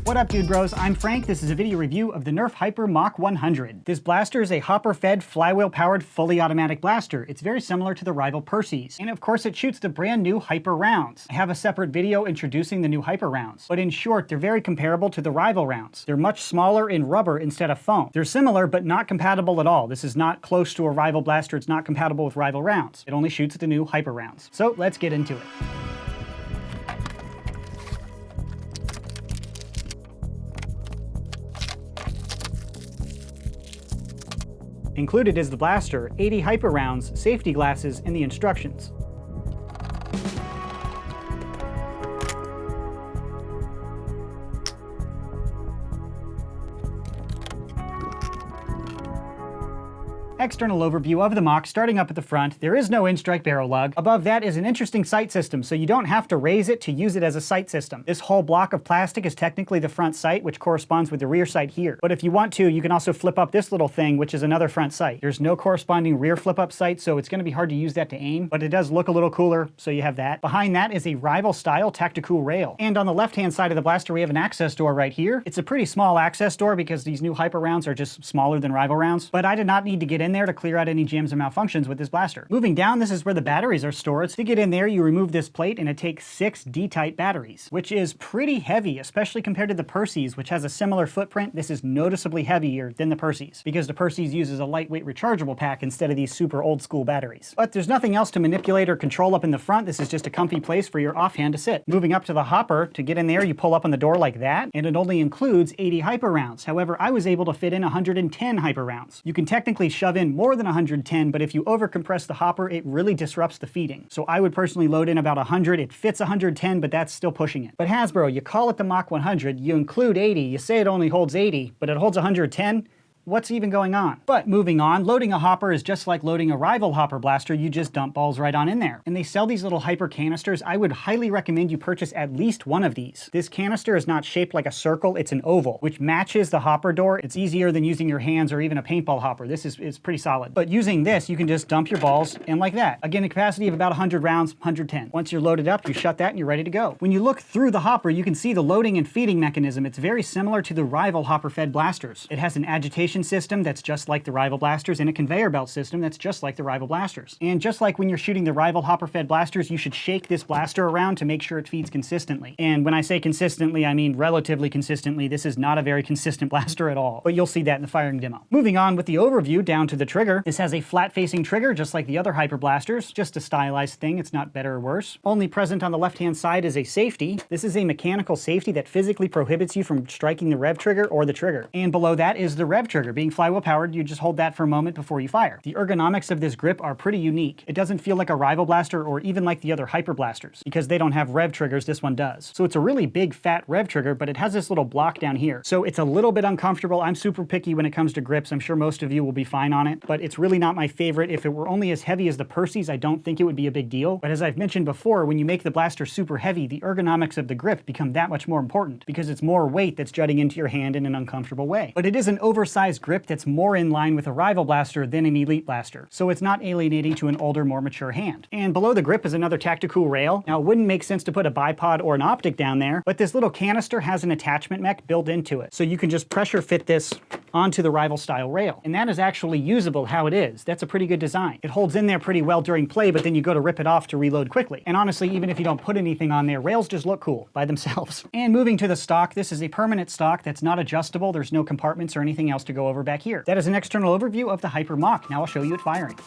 What up, dude bros? I'm Frank. This is a video review of the Nerf Hyper Mach-100. This blaster is a hopper-fed, flywheel-powered, fully automatic blaster. It's very similar to the rival Perses. And of course, it shoots the brand new Hyper rounds. I have a separate video introducing the new Hyper rounds. But in short, they're very comparable to the rival rounds. They're much smaller in rubber instead of foam. They're similar, but not compatible at all. This is not close to a rival blaster. It's not compatible with rival rounds. It only shoots the new Hyper rounds. So let's get into it. Included is the blaster, 80 Hyper rounds, safety glasses, and the instructions. External overview of the Mach, starting up at the front. There is no in-strike barrel lug. Above that is an interesting sight system, so you don't have to raise it to use it as a sight system. This whole block of plastic is technically the front sight, which corresponds with the rear sight here. But if you want to, you can also flip up this little thing, which is another front sight. There's no corresponding rear flip-up sight, so it's going to be hard to use that to aim, but it does look a little cooler, so you have that. Behind that is a rival-style tactical rail. And on the left-hand side of the blaster, we have an access door right here. It's a pretty small access door because these new Hyper rounds are just smaller than rival rounds, but I did not need to get in there to clear out any jams or malfunctions with this blaster. Moving down, this is where the batteries are stored. To get in there, you remove this plate and it takes 6 D-type batteries, which is pretty heavy, especially compared to the Perses, which has a similar footprint. This is noticeably heavier than the Perses because the Perses uses a lightweight rechargeable pack instead of these super old school batteries. But there's nothing else to manipulate or control up in the front. This is just a comfy place for your offhand to sit. Moving up to the hopper, to get in there, you pull up on the door like that, and it only includes 80 Hyper rounds. However, I was able to fit in 110 Hyper rounds. You can technically shove in more than 110, but if you overcompress the hopper, it really disrupts the feeding. So I would personally load in about 100. It fits 110, but that's still pushing it. But Hasbro, you call it the Mach-100, you include 80, you say it only holds 80, but it holds 110? What's even going on? But moving on, loading a hopper is just like loading a rival hopper blaster. You just dump balls right on in there. And they sell these little Hyper canisters. I would highly recommend you purchase at least one of these. This canister is not shaped like a circle, it's an oval, which matches the hopper door. It's easier than using your hands or even a paintball hopper. This is pretty solid. But using this, you can just dump your balls in like that. Again, a capacity of about 100 rounds, 110. Once you're loaded up, you shut that and you're ready to go. When you look through the hopper, you can see the loading and feeding mechanism. It's very similar to the rival hopper-fed blasters. It has an agitation system that's just like the rival blasters and a conveyor belt system that's just like the rival blasters. And just like when you're shooting the rival hopper-fed blasters, you should shake this blaster around to make sure it feeds consistently. And when I say consistently, I mean relatively consistently. This is not a very consistent blaster at all, but you'll see that in the firing demo. Moving on with the overview down to the trigger. This has a flat-facing trigger just like the other Hyper blasters, just a stylized thing. It's not better or worse. Only present on the left-hand side is a safety. This is a mechanical safety that physically prohibits you from striking the rev trigger or the trigger. And below that is the rev trigger. Being flywheel powered, you just hold that for a moment before you fire. The ergonomics of this grip are pretty unique. It doesn't feel like a rival blaster or even like the other Hyper blasters because they don't have rev triggers. This one does. So it's a really big fat rev trigger, but it has this little block down here. So it's a little bit uncomfortable. I'm super picky when it comes to grips. I'm sure most of you will be fine on it, but it's really not my favorite. If it were only as heavy as the Perses, I don't think it would be a big deal. But as I've mentioned before, when you make the blaster super heavy, the ergonomics of the grip become that much more important because it's more weight that's jutting into your hand in an uncomfortable way. But it is an oversized grip that's more in line with a rival blaster than an elite blaster, so it's not alienating to an older, more mature hand. And below the grip is another tactical rail. Now, it wouldn't make sense to put a bipod or an optic down there, but this little canister has an attachment mech built into it, so you can just pressure fit this onto the rival style rail. And that is actually usable how it is. That's a pretty good design. It holds in there pretty well during play, but then you go to rip it off to reload quickly. And honestly, even if you don't put anything on there, rails just look cool by themselves. And moving to the stock, this is a permanent stock that's not adjustable. There's no compartments or anything else to go over back here. That is an external overview of the Hyper Mach. Now I'll show you it firing.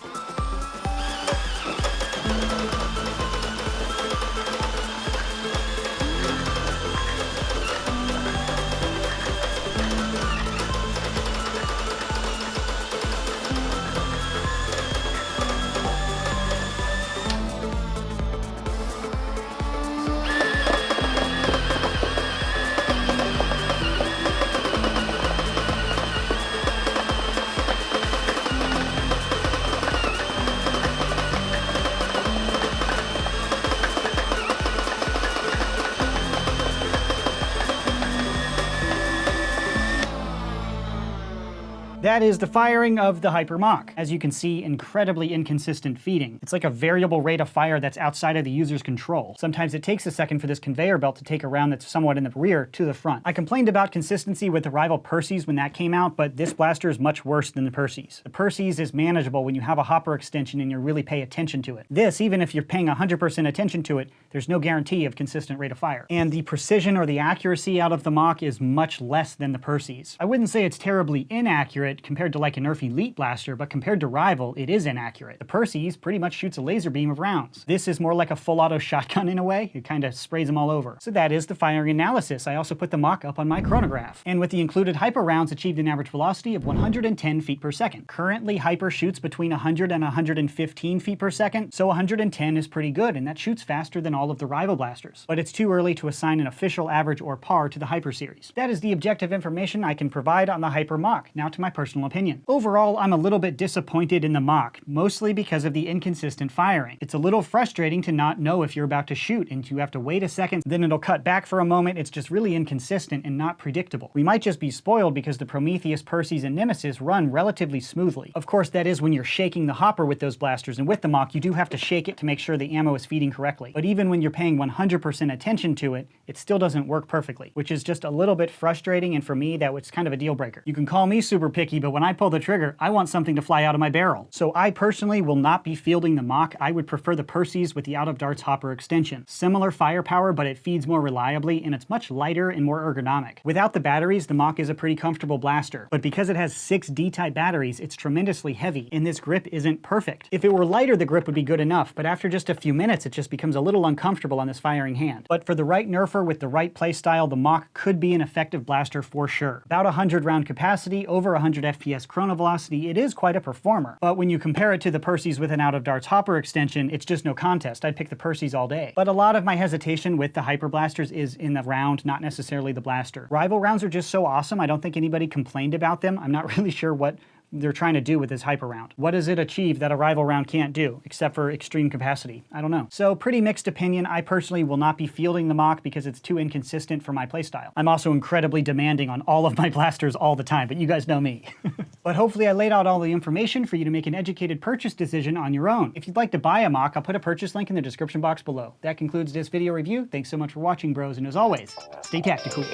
That is the firing of the Hyper Mach. As you can see, incredibly inconsistent feeding. It's like a variable rate of fire that's outside of the user's control. Sometimes it takes a second for this conveyor belt to take a round that's somewhat in the rear to the front. I complained about consistency with the rival Perses when that came out, but this blaster is much worse than the Perses. The Perses is manageable when you have a hopper extension and you really pay attention to it. This, even if you're paying 100% attention to it, there's no guarantee of consistent rate of fire. And the precision or the accuracy out of the Mach is much less than the Perses. I wouldn't say it's terribly inaccurate compared to like a Nerf Elite blaster, but compared to rival, it is inaccurate. The Perses pretty much shoots a laser beam of rounds. This is more like a full auto shotgun in a way. It kind of sprays them all over. So that is the firing analysis. I also put the Mach up on my chronograph. And with the included Hyper rounds achieved an average velocity of 110 feet per second. Currently, Hyper shoots between 100 and 115 feet per second, so 110 is pretty good, and that shoots faster than all of the rival blasters. But it's too early to assign an official average or par to the Hyper series. That is the objective information I can provide on the Hyper Mach. Now to my personal opinion. Overall, I'm a little bit disappointed in the Mach, mostly because of the inconsistent firing. It's a little frustrating to not know if you're about to shoot, and you have to wait a second, then it'll cut back for a moment. It's just really inconsistent and not predictable. We might just be spoiled because the Prometheus, Perses, and Nemesis run relatively smoothly. Of course, that is when you're shaking the hopper with those blasters, and with the Mach, you do have to shake it to make sure the ammo is feeding correctly. But even when you're paying 100% attention to it, it still doesn't work perfectly, which is just a little bit frustrating, and for me, that was kind of a deal breaker. You can call me super picky, but when I pull the trigger, I want something to fly out of my barrel. So I personally will not be fielding the Mach. I would prefer the Perses with the out-of-darts hopper extension. Similar firepower, but it feeds more reliably, and it's much lighter and more ergonomic. Without the batteries, the Mach is a pretty comfortable blaster, but because it has 6 D-type batteries, it's tremendously heavy, and this grip isn't perfect. If it were lighter, the grip would be good enough, but after just a few minutes, it just becomes a little uncomfortable on this firing hand. But for the right nerfer with the right playstyle, the Mach could be an effective blaster for sure. About 100 round capacity, over 100 FPS chrono velocity, it is quite a performer. But when you compare it to the Perses with an out-of-darts hopper extension, it's just no contest. I'd pick the Perses all day. But a lot of my hesitation with the Hyper blasters is in the round, not necessarily the blaster. Rival rounds are just so awesome, I don't think anybody complained about them. I'm not really sure what they're trying to do with this Hyper round. What does it achieve that a rival round can't do, except for extreme capacity? I don't know. So pretty mixed opinion. I personally will not be fielding the Mach because it's too inconsistent for my playstyle. I'm also incredibly demanding on all of my blasters all the time, but you guys know me. But hopefully I laid out all the information for you to make an educated purchase decision on your own. If you'd like to buy a Mach, I'll put a purchase link in the description box below. That concludes this video review. Thanks so much for watching, bros, and as always, stay tactical.